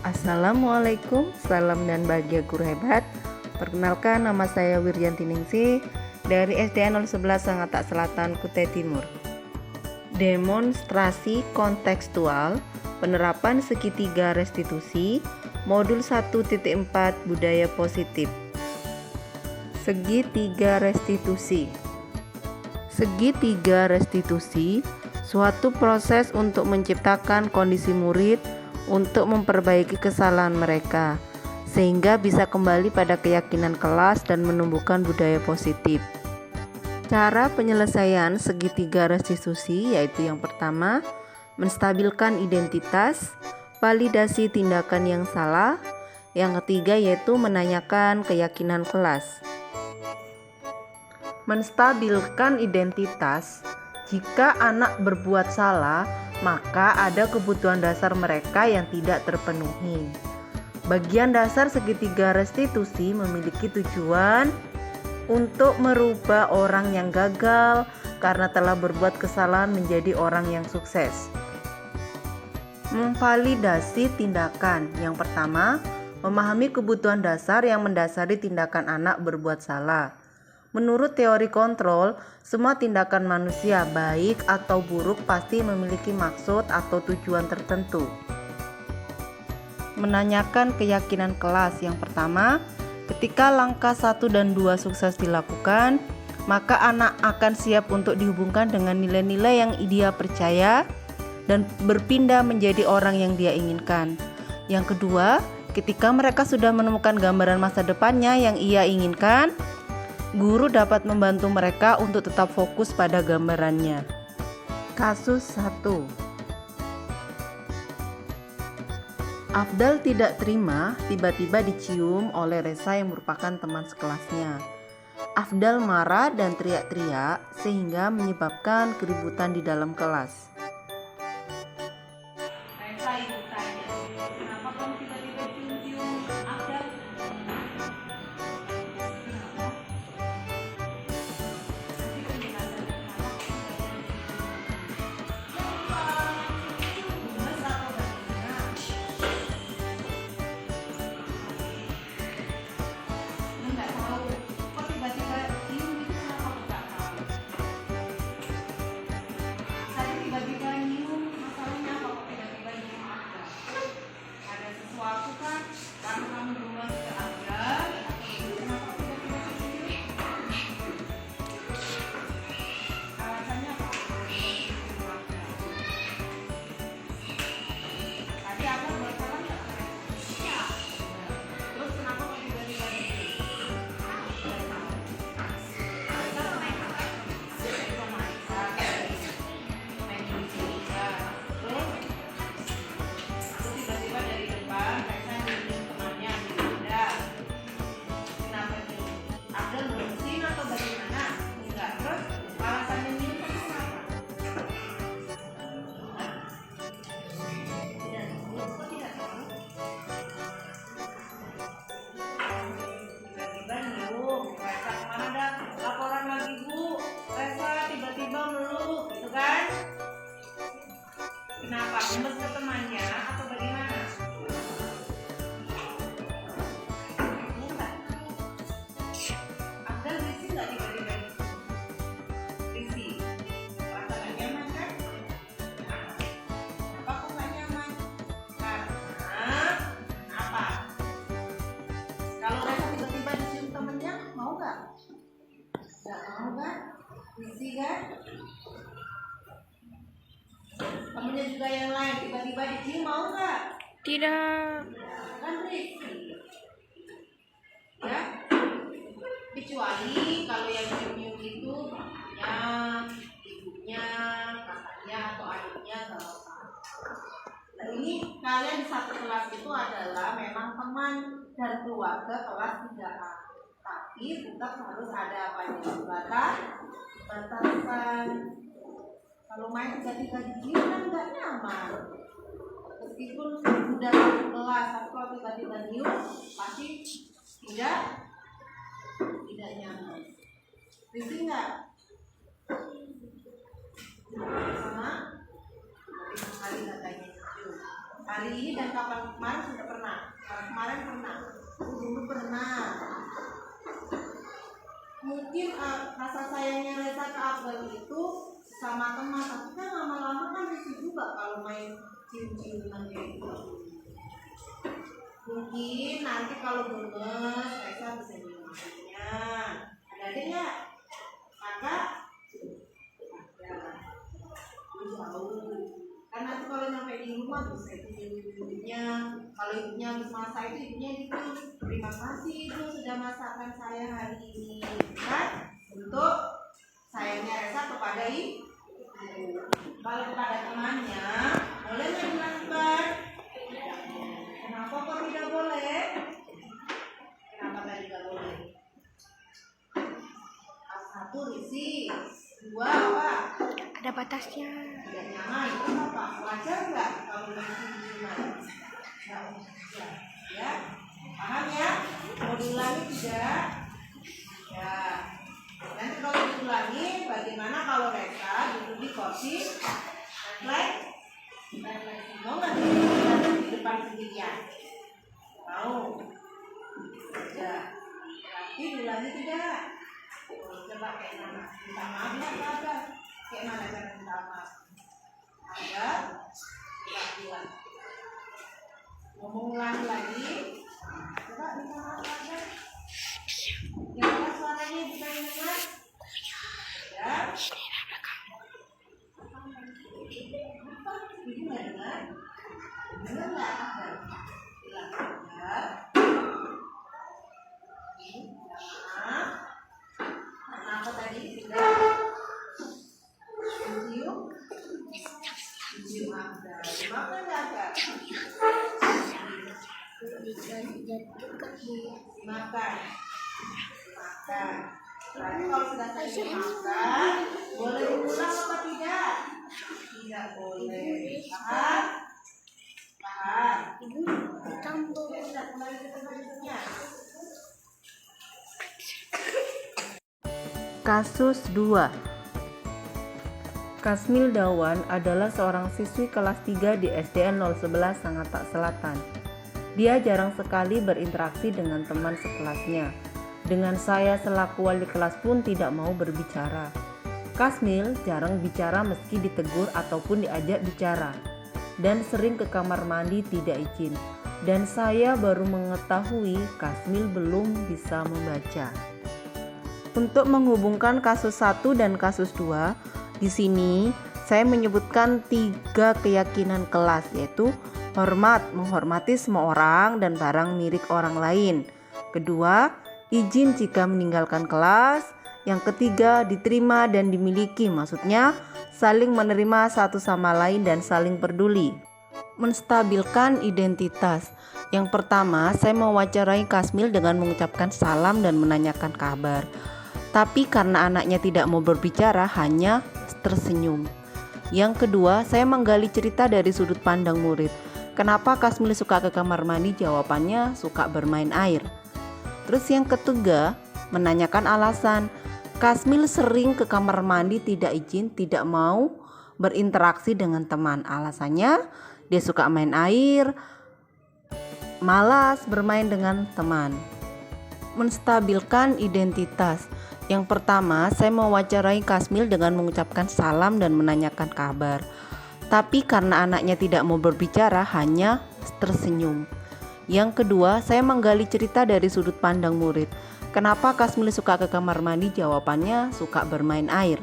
Assalamualaikum, salam dan bahagia guru hebat. Perkenalkan, nama saya Wiryanti Ningsih dari SDN 011 Sangatta Selatan, Kutai Timur. Demonstrasi kontekstual penerapan segitiga restitusi modul 1.4 budaya positif. Segitiga restitusi. Segitiga restitusi suatu proses untuk menciptakan kondisi murid untuk memperbaiki kesalahan mereka sehingga bisa kembali pada keyakinan kelas dan menumbuhkan budaya positif. Cara penyelesaian segitiga restitusi yaitu yang pertama, menstabilkan identitas, validasi tindakan yang salah. Yang ketiga yaitu menanyakan keyakinan kelas. Menstabilkan identitas. Jika anak berbuat salah, maka ada kebutuhan dasar mereka yang tidak terpenuhi. Bagian dasar segitiga restitusi memiliki tujuan untuk merubah orang yang gagal karena telah berbuat kesalahan menjadi orang yang sukses. Memvalidasi tindakan. Yang pertama, memahami kebutuhan dasar yang mendasari tindakan anak berbuat salah. Menurut teori kontrol, semua tindakan manusia baik atau buruk pasti memiliki maksud atau tujuan tertentu. Menanyakan keyakinan kelas. Yang pertama, ketika langkah 1 dan 2 sukses dilakukan, maka anak akan siap untuk dihubungkan dengan nilai-nilai yang dia percaya dan berpindah menjadi orang yang dia inginkan. Yang kedua, ketika mereka sudah menemukan gambaran masa depannya yang ia inginkan, guru dapat membantu mereka untuk tetap fokus pada gambarannya. Kasus 1. Afdal tidak terima tiba-tiba dicium oleh Resa yang merupakan teman sekelasnya. Afdal marah dan teriak-teriak sehingga menyebabkan keributan di dalam kelas. Resa ibu tanya, kenapa kamu tiba-tiba cium-cium Afdal? Kenapa? Gemes ke temannya atau bagaimana? Enggak. Afdal risih nggak tiba-tiba? Risih. Rasa nggak nyaman kan? Kenapa kok nggak nyaman? Karena apa? Kalau Resa tiba-tiba dicium temennya, mau nggak? Nggak mau kan? Risih kan? Temennya juga yang lain tiba-tiba dicium, mau nggak? Tidak. Kan risih ya, kecuali kalau yang cium-cium itu temannya, ibunya, kakaknya atau adiknya nggak apa-apa. Nah, ini kalian di satu kelas itu adalah memang teman dan keluarga kelas 3A, tapi tetap harus ada batasan. Kalau main tiba-tiba dicium kan nggak nyaman. Meskipun sudah satu kelas, tapi kalau tiba-tiba nyium pasti tidak nyaman. Risih nggak? Sama? Sekali katanya cium. Hari ini dan kapan kemarin sudah pernah. Kemarin pernah. Dulu pernah. Mungkin rasa sayangnya Reza ke Abel itu sama teman, tapi kan lama-lama kan risih juga kalau main cium-ciuman kayak gitu. Mungkin nanti kalau gemes Reza bisa nyium-nyiumnya. Ada nggak? Kakak? Ada. Jauh. Kan nanti kalau sampai di rumah bisa ibunya. Kalau ibunya habis masak itu ibunya gitu, terima kasih ibu sudah masakkan saya hari ini, kan? Untuk sayangnya Reza kepada ibu. Kalau kepada temannya boleh nggak dilakukan? Kenapa kok tidak boleh? Kenapa tadi tidak boleh? Satu risih, dua apa? Ada batasnya. Tidak nyaman itu apa? Wajar nggak kalau masih nyaman? Nggak wajar, ya? Paham ya? Mau diulangi tidak? Ya. Nanti kalau diulangi, bagaimana kalau Reza duduk di kursi refleks? Mau nggak di depan sendirian? Mau? Ya. Tapi diulangi tidak? Coba kayak mana? Minta maaf ya, ada. Kayak mana cara minta maaf? Ada? Tidak bilang. Ngomong ulang lagi. Coba minta maaf ada. Yang suaranya bukan dengar. Ya. Ibu nggak dengar? Dengar nggak? Ada. Bilang ada. Minta maaf. Apa tadi? Sudah. Cium. Cium ada. Makan nggak ada? Makan. Makan. Berarti kalau sudah selesai makan, boleh diulang apa tidak? Tidak boleh. Paham? Paham? Ya, sudah kembali ke tempat-tempatnya. Kasus 2. Kasmil Dawan adalah seorang siswi kelas 3 di SDN 011 Sangatta Selatan. Dia jarang sekali berinteraksi dengan teman sekelasnya. Dengan saya selaku wali kelas pun tidak mau berbicara. Kasmil jarang bicara meski ditegur ataupun diajak bicara. Dan sering ke kamar mandi tidak izin. Dan saya baru mengetahui Kasmil belum bisa membaca. Untuk menghubungkan kasus 1 dan kasus 2, di sini saya menyebutkan 3 keyakinan kelas, yaitu hormat, menghormati semua orang dan barang milik orang lain. Kedua, izin jika meninggalkan kelas. Yang ketiga, diterima dan dimiliki, maksudnya saling menerima satu sama lain dan saling peduli. Menstabilkan identitas. Yang pertama, saya mewawancarai Kasmil dengan mengucapkan salam dan menanyakan kabar. Tapi karena anaknya tidak mau berbicara, hanya tersenyum. Yang kedua, saya menggali cerita dari sudut pandang murid. Kenapa Kasmil suka ke kamar mandi? Jawabannya suka bermain air. Terus yang ketiga, menanyakan alasan. Kasmil sering ke kamar mandi tidak izin, tidak mau berinteraksi dengan teman. Alasannya dia suka main air, malas bermain dengan teman. Menstabilkan identitas. Yang pertama, saya mewawancarai Kasmil dengan mengucapkan salam dan menanyakan kabar. Tapi karena anaknya tidak mau berbicara, hanya tersenyum. Yang kedua, saya menggali cerita dari sudut pandang murid. Kenapa Kasmil suka ke kamar mandi? Jawabannya suka bermain air.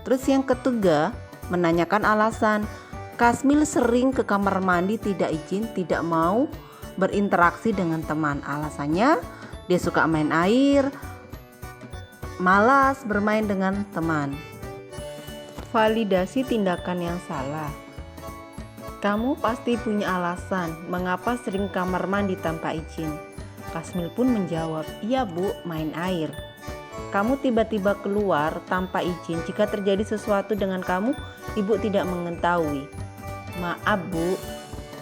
Terus yang ketiga, menanyakan alasan. Kasmil sering ke kamar mandi tidak izin, tidak mau berinteraksi dengan teman. Alasannya dia suka main air, malas bermain dengan teman. Validasi tindakan yang salah. Kamu pasti punya alasan mengapa sering kamar mandi tanpa izin. Kasmil pun menjawab, iya bu, main air. Kamu tiba-tiba keluar tanpa izin. Jika terjadi sesuatu dengan kamu, ibu tidak mengetahui. Maaf bu,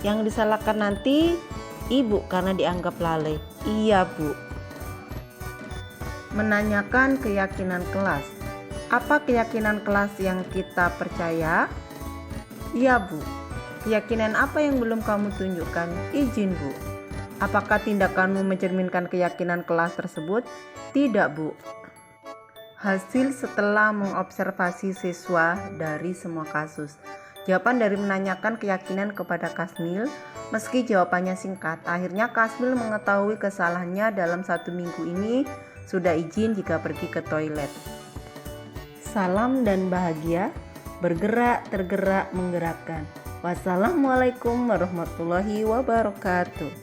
yang disalahkan nanti ibu karena dianggap lalai. Iya bu. Menanyakan keyakinan kelas. Apa keyakinan kelas yang kita percaya? Iya bu. Keyakinan apa yang belum kamu tunjukkan? Izin, Bu. Apakah tindakanmu mencerminkan keyakinan kelas tersebut? Tidak, Bu. Hasil setelah mengobservasi siswa dari semua kasus. Jawaban dari menanyakan keyakinan kepada Kasmil, meski jawabannya singkat, akhirnya Kasmil mengetahui kesalahannya dalam 1 minggu ini sudah izin jika pergi ke toilet. Salam dan bahagia, bergerak, tergerak, menggerakkan. Wassalamualaikum warahmatullahi wabarakatuh.